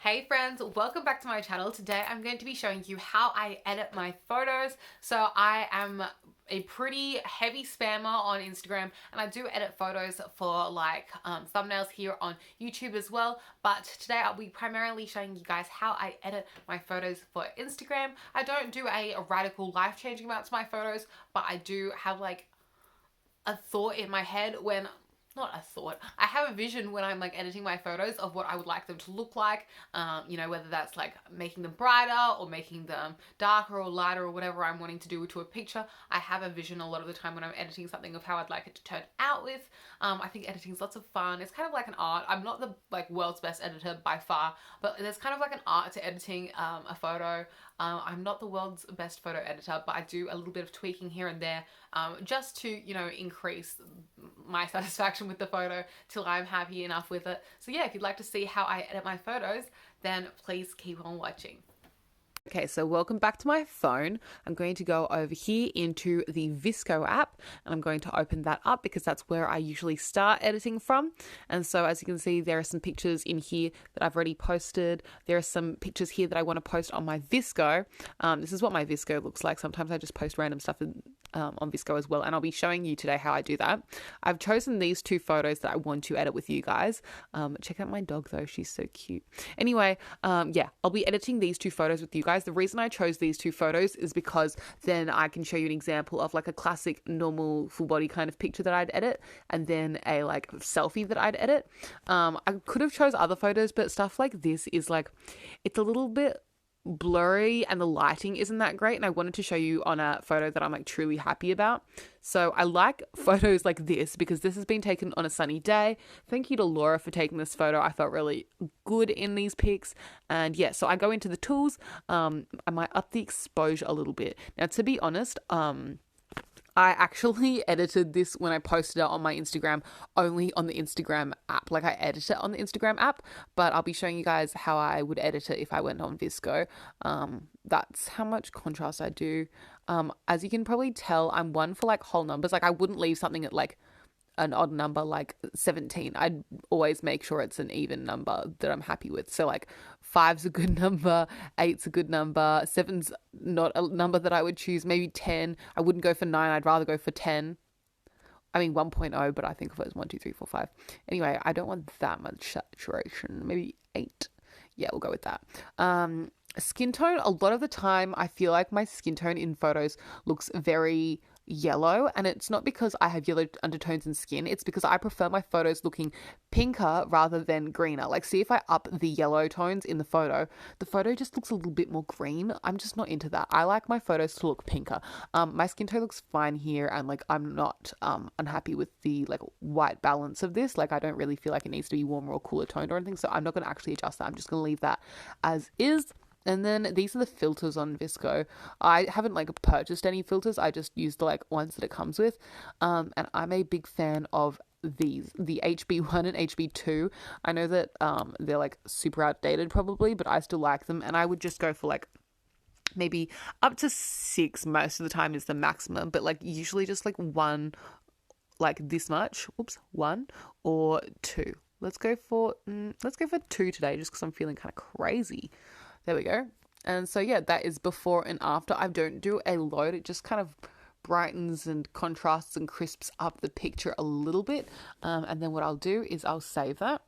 Hey friends, welcome back to my channel. Today I'm going to be showing you how I edit my photos. So I am a pretty heavy spammer on Instagram and I do edit photos for thumbnails here on YouTube as well. But today I'll be primarily showing you guys how I edit my photos for Instagram. I don't do a radical life-changing amount to my photos, but I do have a thought in my head when not a thought. I have a vision when I'm editing my photos of what I would like them to look like. Whether that's making them brighter or making them darker or lighter or whatever I'm wanting to do to a picture. I have a vision a lot of the time when I'm editing something of how I'd like it to turn out with. I think editing is lots of fun. It's kind of like an art. I'm not the world's best editor by far, but there's kind of an art to editing a photo. I'm not the world's best photo editor, but I do a little bit of tweaking here and there just to, increase my satisfaction with the photo till I'm happy enough with it. So yeah, if you'd like to see how I edit my photos, then please keep on watching. Okay, so welcome back to my phone. I'm going to go over here into the Visco app and I'm going to open that up because that's where I usually start editing from. And so as you can see, there are some pictures in here that I've already posted. There are some pictures here that I want to post on my Visco. This is what my Visco looks like. Sometimes I just post random stuff on Visco as well, and I'll be showing you today how I do that. I've chosen these two photos that I want to edit with you guys. Check out my dog though, she's so cute. Anyway, yeah, I'll be editing these two photos with you guys. The reason I chose these two photos is because then I can show you an example of a classic normal full body kind of picture that I'd edit, and then a selfie that I'd edit. I could have chose other photos, but stuff like this is it's a little bit blurry and the lighting isn't that great, and I wanted to show you on a photo that I'm truly happy about. So I like photos like this because this has been taken on a sunny day. Thank you to Laura for taking this photo. I felt really good in these pics. And yeah, so I go into the tools. I might up the exposure a little bit. Now, to be honest, I actually edited this when I posted it on my Instagram, only on the Instagram app. I edit it on the Instagram app, but I'll be showing you guys how I would edit it if I went on Visco. That's how much contrast I do. As you can probably tell, I'm one for whole numbers. I wouldn't leave something at an odd number 17. I'd always make sure it's an even number that I'm happy with. So 5's a good number, 8's a good number, 7's not a number that I would choose, maybe 10. I wouldn't go for 9, I'd rather go for 10. I mean 1.0, but I think of it as 1, 2, 3, 4, 5. Anyway, I don't want that much saturation. Maybe 8. Yeah, we'll go with that. Skin tone, a lot of the time I feel like my skin tone in photos looks very yellow, and it's not because I have yellow undertones in skin, it's because I prefer my photos looking pinker rather than greener. See if I up the yellow tones in the photo just looks a little bit more green. I'm just not into that. I like my photos to look pinker. My skin tone looks fine here, and I'm not unhappy with the white balance of this. I don't really feel like it needs to be warmer or cooler toned or anything, so I'm not going to actually adjust that. I'm just going to leave that as is. And then these are the filters on Visco. I haven't purchased any filters. I just use the ones that it comes with. And I'm a big fan of these, the HB1 and HB2. I know that they're super outdated probably, but I still like them. And I would just go for maybe up to 6 most of the time is the maximum, but usually just one, this much. Oops, 1 or 2. Let's go for 2 today, just because I'm feeling kind of crazy. There we go. And so yeah, that is before and after. I don't do a load. It just kind of brightens and contrasts and crisps up the picture a little bit. And then what I'll do is I'll save that.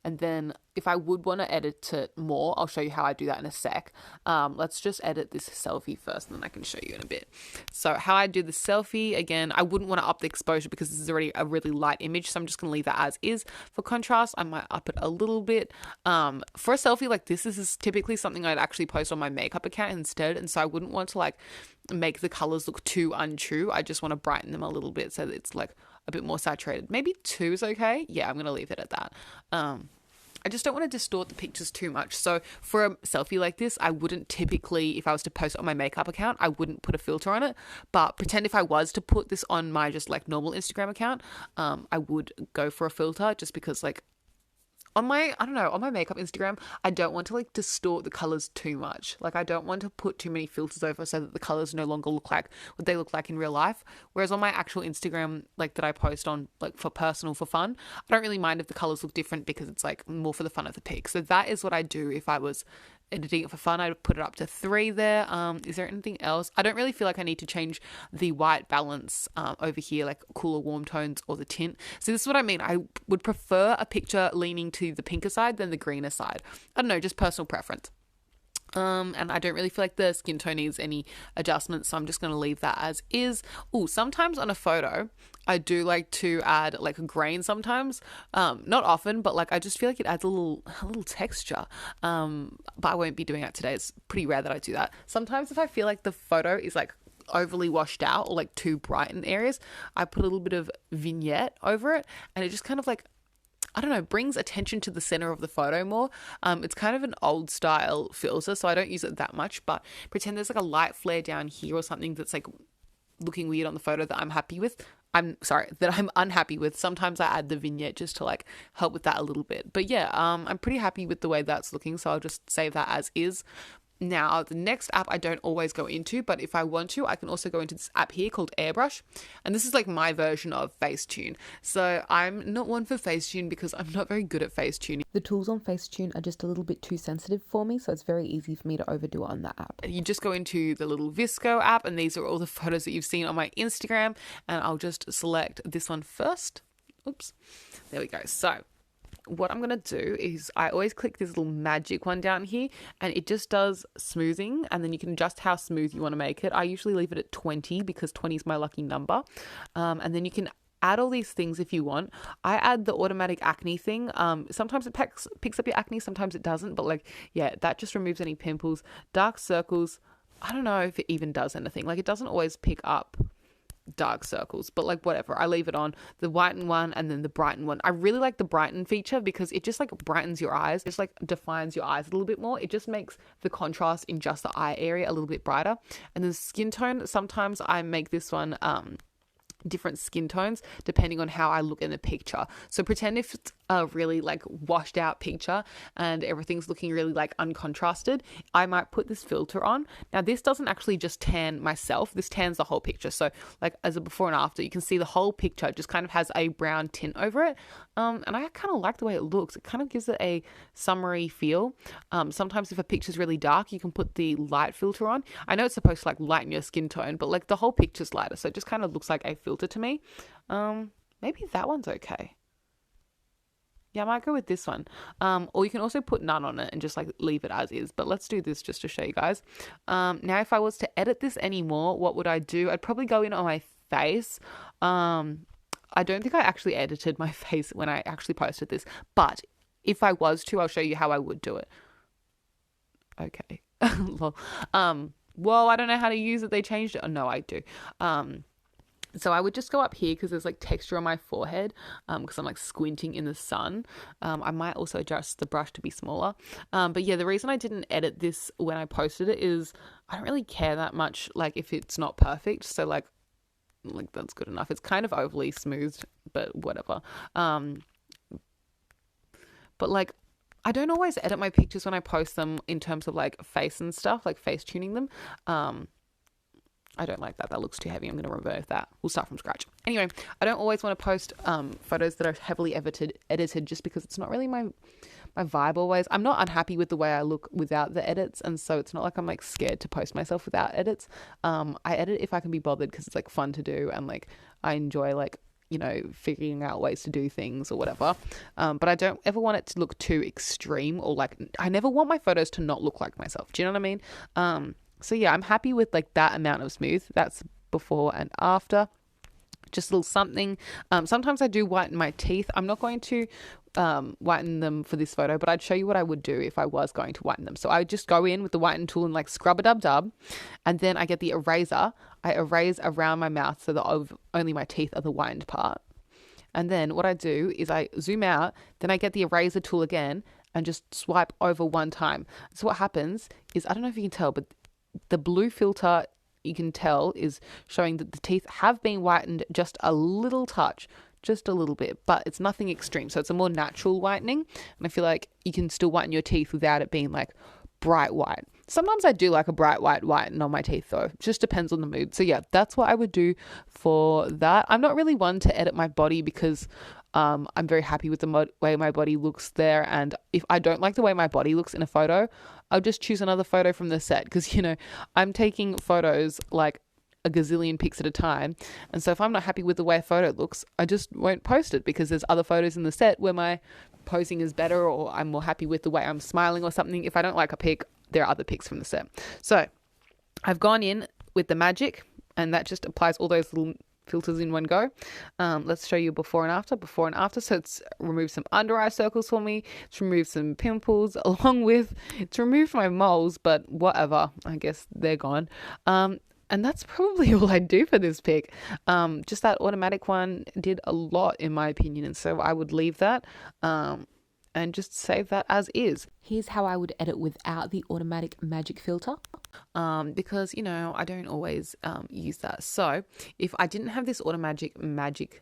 And then if I would want to edit it more, I'll show you how I do that in a sec. Let's just edit this selfie first, and then I can show you in a bit. So how I do the selfie, again, I wouldn't want to up the exposure because this is already a really light image, so I'm just going to leave that as is. For contrast, I might up it a little bit. For a selfie like this is typically something I'd actually post on my makeup account instead, and so I wouldn't want to make the colors look too untrue. I just want to brighten them a little bit so that it's a bit more saturated. Maybe 2 is okay. Yeah, I'm going to leave it at that. I just don't want to distort the pictures too much. So for a selfie like this, I wouldn't typically, if I was to post it on my makeup account, I wouldn't put a filter on it. But pretend if I was to put this on my just normal Instagram account, I would go for a filter just because on my, I don't know, on my makeup Instagram, I don't want to like distort the colors too much. Like I don't want to put too many filters over so that the colors no longer look like what they look like in real life. Whereas on my actual Instagram, like that I post on like for personal, for fun, I don't really mind if the colors look different because it's like more for the fun of the pic. So that is what I do if I was editing it for fun. I'd put it up to 3 there. Is there anything else? I don't really feel like I need to change the white balance over here, like cooler warm tones or the tint. So this is what I mean. I would prefer a picture leaning to the pinker side than the greener side. I don't know, just personal preference. And I don't really feel like the skin tone needs any adjustments, so I'm just going to leave that as is. Oh, sometimes on a photo, I do like to add like a grain sometimes. Not often, but like I just feel like it adds a little texture. But I won't be doing that today. It's pretty rare that I do that. Sometimes if I feel like the photo is like overly washed out or like too bright in areas, I put a little bit of vignette over it, and it just kind of like, I don't know, brings attention to the center of the photo more. It's kind of an old style filter, so I don't use it that much, but pretend there's like a light flare down here or something that's like looking weird on the photo that I'm happy with. That I'm unhappy with. Sometimes I add the vignette just to like help with that a little bit. But yeah, I'm pretty happy with the way that's looking, so I'll just save that as is. Now, the next app I don't always go into, but if I want to, I can also go into this app here called Airbrush. And this is like my version of Facetune. So I'm not one for Facetune because I'm not very good at Facetune. The tools on Facetune are just a little bit too sensitive for me, so it's very easy for me to overdo it on that app. You just go into the little Visco app, and these are all the photos that you've seen on my Instagram. And I'll just select this one first. Oops. There we go. So what I'm going to do is I always click this little magic one down here, and it just does smoothing, and then you can adjust how smooth you want to make it. I usually leave it at 20 because 20 is my lucky number. And then you can add all these things if you want. I add the automatic acne thing. Sometimes it picks up your acne, sometimes it doesn't, but like, yeah, that just removes any pimples, dark circles. I don't know if it even does anything. Like, it doesn't always pick up dark circles, but like whatever, I leave it on. The whiten one and then the brighten one. I really like the brighten feature because it just like brightens your eyes. It's like defines your eyes a little bit more. It just makes the contrast in just the eye area a little bit brighter. And the skin tone, sometimes I make this one different skin tones depending on how I look in the picture. So pretend if it's a really like washed out picture and everything's looking really like uncontrasted, I might put this filter on. Now this doesn't actually just tan myself, this tans the whole picture. So like as a before and after, you can see the whole picture just kind of has a brown tint over it. And I kind of like the way it looks. It kind of gives it a summery feel. Sometimes if a picture's really dark, you can put the light filter on. I know it's supposed to like lighten your skin tone, but like the whole picture's lighter, so it just kind of looks like a filter to me. Maybe that one's okay. Yeah, I might go with this one. Or you can also put none on it and just like leave it as is. But let's do this just to show you guys. Now, if I was to edit this anymore, what would I do? I'd probably go in on my face. I don't think I actually edited my face when I actually posted this. But if I was to, I'll show you how I would do it. Okay. Well, whoa, I don't know how to use it. They changed it. Oh, no, I do. So I would just go up here because there's like texture on my forehead because I'm like squinting in the sun. I might also adjust the brush to be smaller. But yeah, the reason I didn't edit this when I posted it is I don't really care that much like if it's not perfect. So like that's good enough. It's kind of overly smoothed, but whatever. But like I don't always edit my pictures when I post them in terms of like face and stuff, like face tuning them. I don't like that. That looks too heavy. I'm going to remove that. We'll start from scratch. Anyway, I don't always want to post photos that are heavily edited just because it's not really my vibe always. I'm not unhappy with the way I look without the edits, and so it's not like I'm like scared to post myself without edits. I edit if I can be bothered because it's like fun to do, and like I enjoy like, you know, figuring out ways to do things or whatever. But I don't ever want it to look too extreme, or like I never want my photos to not look like myself. Do you know what I mean? So yeah, I'm happy with like that amount of smooth. That's before and after. Just a little something. Sometimes I do whiten my teeth. I'm not going to whiten them for this photo, but I'd show you what I would do if I was going to whiten them. So I would just go in with the whiten tool and like scrub a dub, and then I get the eraser. I erase around my mouth so that only my teeth are the whitened part. And then what I do is I zoom out, then I get the eraser tool again and just swipe over one time. So what happens is, I don't know if you can tell, but the blue filter, you can tell, is showing that the teeth have been whitened just a little touch, just a little bit, but it's nothing extreme. So it's a more natural whitening. And I feel like you can still whiten your teeth without it being like bright white. Sometimes I do like a bright white whiten on my teeth though. It just depends on the mood. So yeah, that's what I would do for that. I'm not really one to edit my body because I'm very happy with the way my body looks there. And if I don't like the way my body looks in a photo, I'll just choose another photo from the set because, I'm taking photos like a gazillion pics at a time. And so if I'm not happy with the way a photo looks, I just won't post it because there's other photos in the set where my posing is better or I'm more happy with the way I'm smiling or something. If I don't like a pic, there are other pics from the set. So I've gone in with the magic and that just applies all those little filters in one go. Let's show you before and after. So it's removed some under eye circles for me. It's removed some pimples it's removed my moles, but whatever, I guess they're gone. And that's probably all I do for this pic. Just that automatic one did a lot in my opinion. And so I would leave that and just save that as is. Here's how I would edit without the automatic magic filter. Because, I don't always use that. So if I didn't have this automatic magic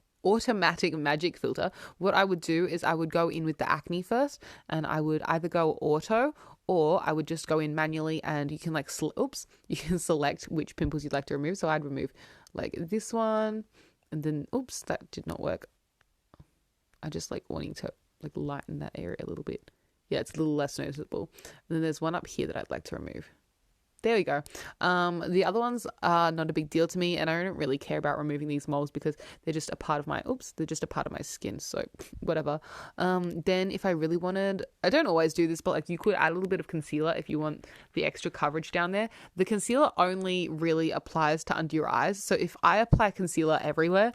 filter, what I would do is I would go in with the acne first and I would either go auto or I would just go in manually and you can you can select which pimples you'd like to remove. So I'd remove like this one and then, that did not work. I just wanting to lighten that area a little bit. Yeah, it's a little less noticeable. And then there's one up here that I'd like to remove. There we go. The other ones are not a big deal to me and I don't really care about removing these moles because they're just a part of my skin. So whatever. Then if I really wanted, I don't always do this, but you could add a little bit of concealer if you want the extra coverage down there. The concealer only really applies to under your eyes. So if I apply concealer everywhere,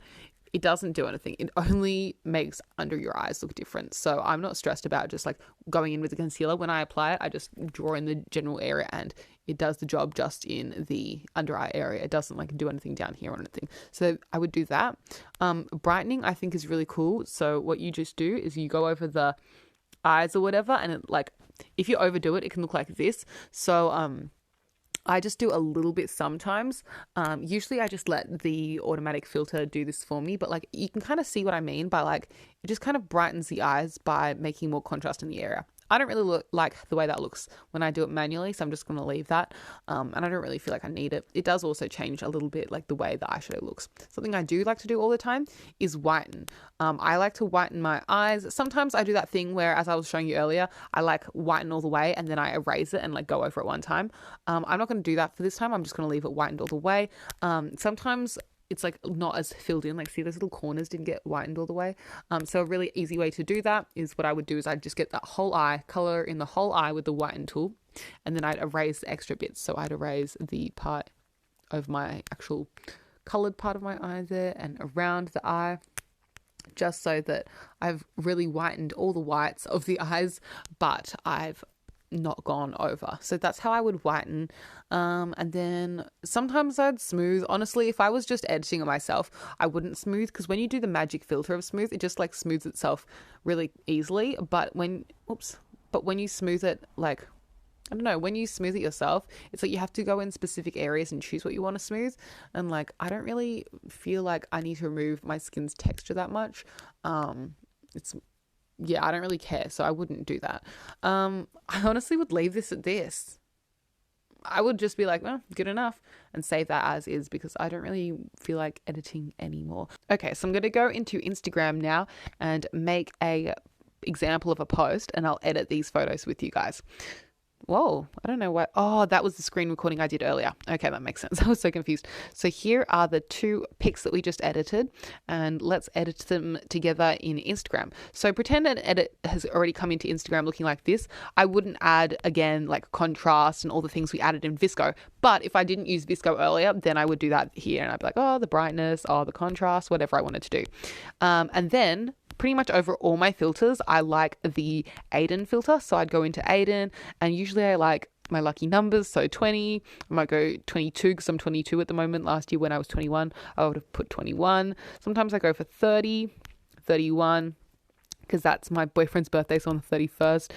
it doesn't do anything. It only makes under your eyes look different. So I'm not stressed about just going in with the concealer. When I apply it, I just draw in the general area and it does the job just in the under eye area. It doesn't do anything down here or anything. So I would do that. Brightening I think is really cool. So what you just do is you go over the eyes or whatever and it if you overdo it, it can look like this. So I just do a little bit sometimes. Usually I just let the automatic filter do this for me, but you can kind of see what I mean by it just kind of brightens the eyes by making more contrast in the area. I don't really like the way that looks when I do it manually, so I'm just going to leave that. And I don't really feel like I need it. It does also change a little bit the way the eyeshadow looks. Something I do like to do all the time is whiten. I like to whiten my eyes. Sometimes I do that thing where, as I was showing you earlier, I whiten all the way and then I erase it and go over it one time. I'm not going to do that for this time. I'm just going to leave it whitened all the way. Sometimes it's not as filled in, see those little corners didn't get whitened all the way. So a really easy way to do that is what I would do is I'd just get that whole eye, color in the whole eye with the whiten tool, and then I'd erase the extra bits. So I'd erase the part of my actual colored part of my eye there and around the eye, just so that I've really whitened all the whites of the eyes, but I've not gone over. So that's how I would whiten. And then sometimes I'd smooth. Honestly, if I was just editing it myself, I wouldn't smooth because when you do the magic filter of smooth, it just smooths itself really easily. But when you smooth it, I don't know, when you smooth it yourself, it's you have to go in specific areas and choose what you want to smooth. And I don't really feel like I need to remove my skin's texture that much. I don't really care, so I wouldn't do that. I honestly would leave this at this. I would just be well, good enough, and save that as is because I don't really feel like editing anymore. Okay, so I'm going to go into Instagram now and make a example of a post, and I'll edit these photos with you guys. Whoa, I don't know what. Oh, that was the screen recording I did earlier. Okay, that makes sense. I was so confused. So here are the two pics that we just edited, and let's edit them together in Instagram. So pretend an edit has already come into Instagram looking like this. I wouldn't add again contrast and all the things we added in Visco. But if I didn't use Visco earlier, then I would do that here, and I'd be the brightness, the contrast, whatever I wanted to do. And then pretty much over all my filters, I like the Aiden filter. So I'd go into Aiden, and usually I like my lucky numbers. So 20, I might go 22 because I'm 22 at the moment. Last year when I was 21, I would have put 21. Sometimes I go for 30, 31, because that's my boyfriend's birthday, so on the 31st.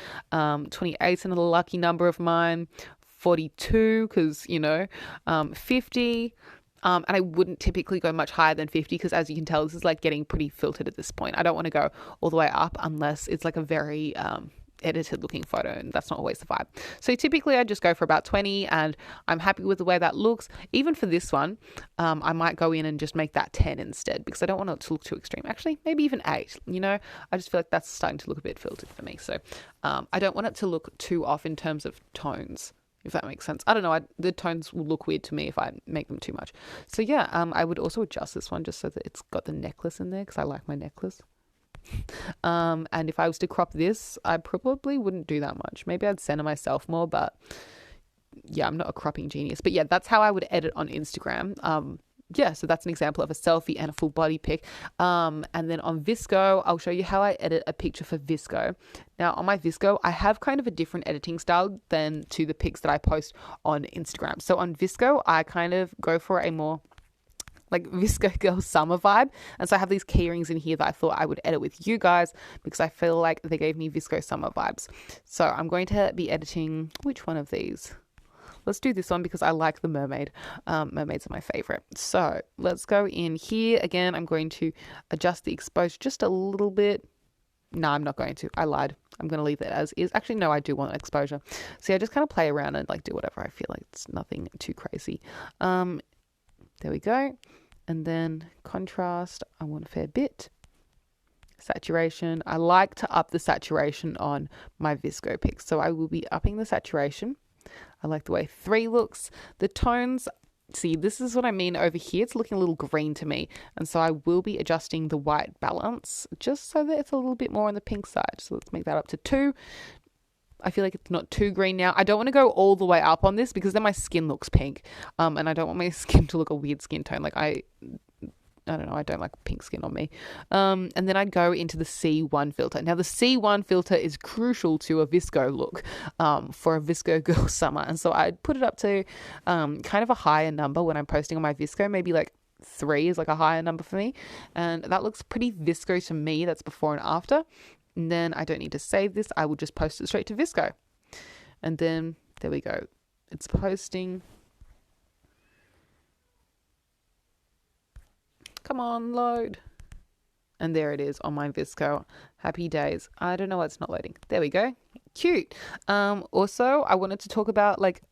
28 is another lucky number of mine. 42, because, 50. And I wouldn't typically go much higher than 50 because, as you can tell, this is like getting pretty filtered at this point. I don't want to go all the way up unless it's like a very edited looking photo, and that's not always the vibe. So typically I just go for about 20, and I'm happy with the way that looks. Even for this one, I might go in and just make that 10 instead, because I don't want it to look too extreme. Actually, maybe even 8. I just feel like that's starting to look a bit filtered for me. So I don't want it to look too off in terms of tones, if that makes sense. I don't know. The tones will look weird to me if I make them too much. So yeah, I would also adjust this one just so that it's got the necklace in there, because I like my necklace. And if I was to crop this, I probably wouldn't do that much. Maybe I'd center myself more, but yeah, I'm not a cropping genius. But yeah, that's how I would edit on Instagram. Yeah, so that's an example of a selfie and a full body pic. And then on Visco, I'll show you how I edit a picture for Visco. Now on my Visco, I have kind of a different editing style than to the pics that I post on Instagram. So on Visco, I kind of go for a more like Visco Girl summer vibe. And so I have these key rings in here that I thought I would edit with you guys, because I feel like they gave me Visco summer vibes. So I'm going to be editing, which one of these? Let's do this one because I like the mermaid. Mermaids are my favorite. So let's go in here. Again, I'm going to adjust the exposure just a little bit. No, I'm not going to. I lied. I'm going to leave it as is. Actually, no, I do want exposure. So yeah, just kind of play around and like do whatever I feel like. It's nothing too crazy. There we go. And then contrast, I want a fair bit. Saturation, I like to up the saturation on my Visco pics. So I will be upping the saturation. I like the way 3 looks. The tones, see, this is what I mean over here. It's looking a little green to me. And so I will be adjusting the white balance just so that it's a little bit more on the pink side. So let's make that up to 2. I feel like it's not too green now. I don't want to go all the way up on this because then my skin looks pink. And I don't want my skin to look a weird skin tone. Like I don't know. I don't like pink skin on me. And then I'd go into the C1 filter. Now the C1 filter is crucial to a Visco look, for a Visco Girl summer. And so I'd put it up to, kind of a higher number when I'm posting on my Visco. Maybe like 3 is like a higher number for me. And that looks pretty Visco to me. That's before and after. And then I don't need to save this. I will just post it straight to Visco. And then there we go. It's posting. Come on, load. And there it is on my Visco. Happy days. I don't know why it's not loading. There we go. Cute. Also, I wanted to talk about like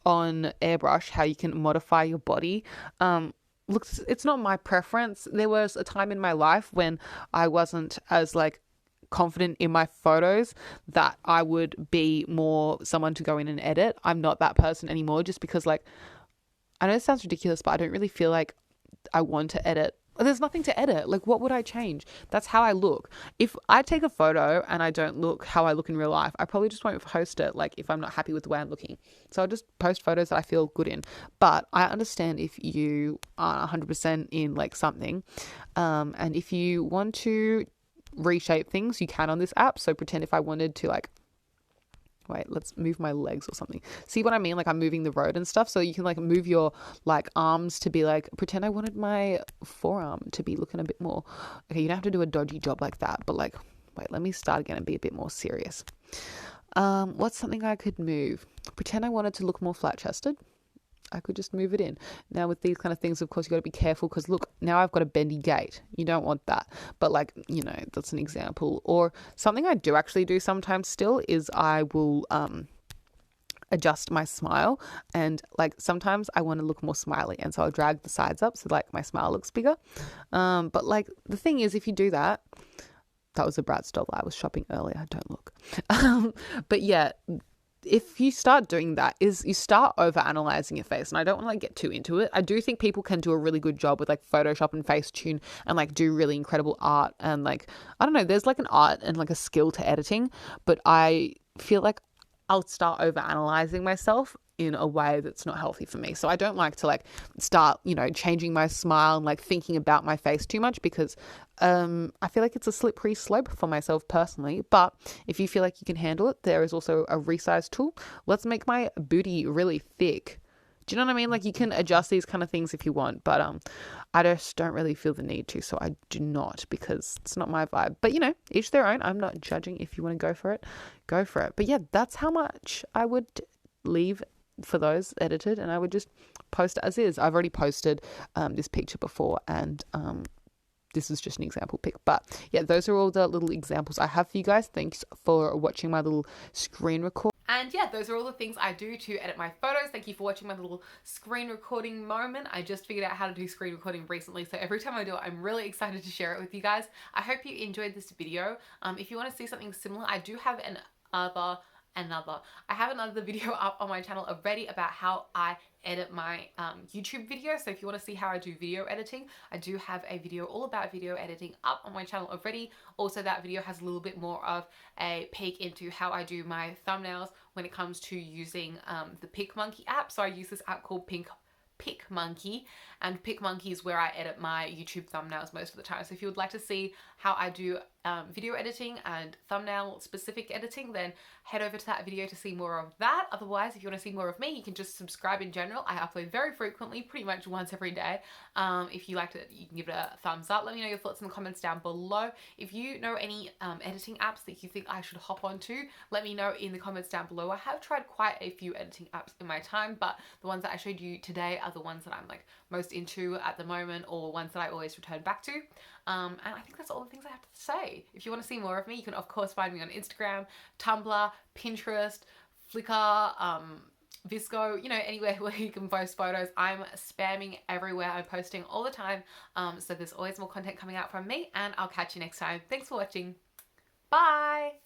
on Airbrush, how you can modify your body. Look, it's not my preference. There was a time in my life when I wasn't as like confident in my photos that I would be more someone to go in and edit. I'm not that person anymore, just because like, I know it sounds ridiculous, but I don't really feel like I want to edit. There's nothing to edit. Like, what would I change? That's how I look. If I take a photo and I don't look how I look in real life, I probably just won't post it, like if I'm not happy with the way I'm looking. So I'll just post photos that I feel good in. But I understand if you are 100% in like something, and if you want to reshape things, you can on this app. So pretend if I wanted to like, wait, let's move my legs or something. See what I mean? Like I'm moving the road and stuff. So you can like move your like arms to be like, pretend I wanted my forearm to be looking a bit more. Okay, you don't have to do a dodgy job like that, but like, wait, let me start again and be a bit more serious. What's something I could move? Pretend I wanted to look more flat chested. I could just move it in. Now with these kind of things, of course, you got to be careful because look, now I've got a bendy gait. You don't want that. But like, you know, that's an example. Or something I do actually do sometimes still is I will adjust my smile, and like sometimes I want to look more smiley, and so I'll drag the sides up so like my smile looks bigger. But like the thing is, if you do that, that was a Bratz doll I was shopping earlier. Don't look. But yeah, if you start doing that, is you start over analyzing your face. And I don't want to like get too into it. I do think people can do a really good job with like Photoshop and Facetune and like do really incredible art, and like, I don't know, there's like an art and like a skill to editing, but I feel like I'll start over analyzing myself in a way that's not healthy for me. So I don't like to like start, you know, changing my smile and like thinking about my face too much, because I feel like it's a slippery slope for myself personally. But if you feel like you can handle it, there is also a resize tool. Let's make my booty really thick. Do you know what I mean? Like you can adjust these kind of things if you want, but I just don't really feel the need to, so I do not, because it's not my vibe. But you know, each their own. I'm not judging. If you want to go for it, go for it. But yeah, that's how much I would leave for those edited, and I would just post it as is. I've already posted this picture before, and this is just an example pic. But yeah, those are all the little examples I have for you guys. Thanks for watching my little screen record. And yeah, those are all the things I do to edit my photos. Thank you for watching my little screen recording moment. I just figured out how to do screen recording recently, so every time I do it, I'm really excited to share it with you guys. I hope you enjoyed this video. If you want to see something similar, I do have I have another video up on my channel already about how I edit my YouTube videos. So if you want to see how I do video editing, I do have a video all about video editing up on my channel already. Also, that video has a little bit more of a peek into how I do my thumbnails when it comes to using the PicMonkey app. So I use this app called PicMonkey, and PicMonkey is where I edit my YouTube thumbnails most of the time. So if you would like to see how I do video editing and thumbnail specific editing, then head over to that video to see more of that. Otherwise, if you want to see more of me, you can just subscribe in general. I upload very frequently, pretty much once every day. If you liked it, you can give it a thumbs up. Let me know your thoughts in the comments down below. If you know any editing apps that you think I should hop onto, let me know in the comments down below. I have tried quite a few editing apps in my time, but the ones that I showed you today are the ones that I'm like most into at the moment, or ones that I always return back to. And I think that's all the things I have to say. If you want to see more of me, you can of course find me on Instagram, Tumblr, Pinterest, Flickr, Visco, you know, anywhere where you can post photos. I'm spamming everywhere. I'm posting all the time. So there's always more content coming out from me, and I'll catch you next time. Thanks for watching. Bye.